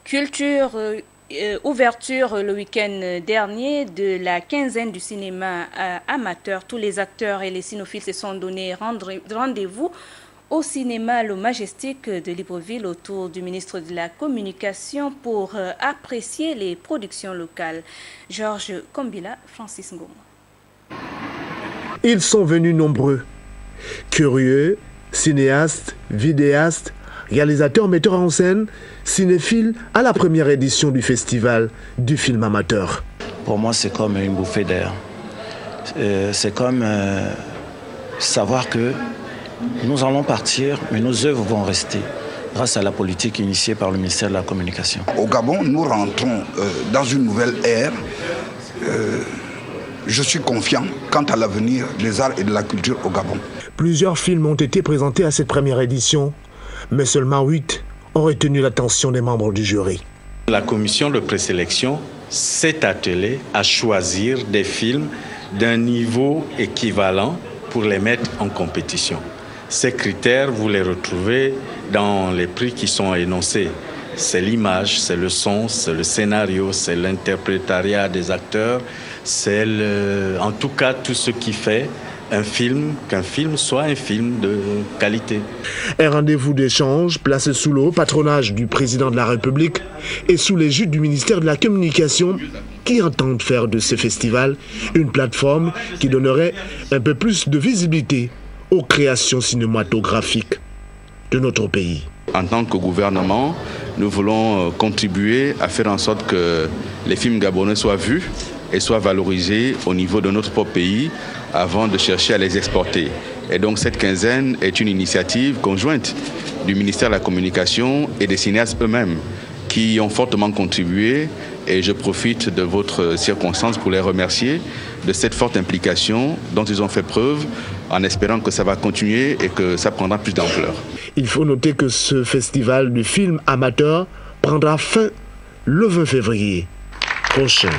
Culture, ouverture le week-end dernier de la quinzaine du cinéma amateur. Tous les acteurs et les cinéphiles se sont donné rendez-vous au cinéma Le Majestic de Libreville autour du ministre de la Communication pour apprécier les productions locales. Georges Kombila, Francis Ngomo. Ils sont venus nombreux, curieux, cinéastes, vidéastes, réalisateurs, metteurs en scène, cinéphiles à la première édition du festival du film amateur. Pour moi, c'est comme une bouffée d'air. C'est comme savoir que nous allons partir, mais nos œuvres vont rester grâce à la politique initiée par le ministère de la Communication. Au Gabon, nous rentrons dans une nouvelle ère. Je suis confiant quant à l'avenir des arts et de la culture au Gabon. Plusieurs films ont été présentés à cette première édition, mais seulement 8 ont retenu l'attention des membres du jury. La commission de présélection s'est attelée à choisir des films d'un niveau équivalent pour les mettre en compétition. Ces critères, vous les retrouvez dans les prix qui sont énoncés. C'est l'image, c'est le son, c'est le scénario, c'est l'interprétariat des acteurs, c'est en tout cas tout ce qui fait qu'un film soit un film de qualité. Un rendez-vous d'échange placé sous le haut patronage du président de la République et sous l'égide du ministère de la Communication qui entendent faire de ce festival une plateforme qui donnerait un peu plus de visibilité aux créations cinématographiques de notre pays. En tant que gouvernement, nous voulons contribuer à faire en sorte que les films gabonais soient vus et soient valorisés au niveau de notre propre pays avant de chercher à les exporter. Et donc cette quinzaine est une initiative conjointe du ministère de la Communication et des cinéastes eux-mêmes qui ont fortement contribué, et je profite de votre circonstance pour les remercier de cette forte implication dont ils ont fait preuve, en espérant que ça va continuer et que ça prendra plus d'ampleur. Il faut noter que ce festival du film amateur prendra fin le 20 février prochain.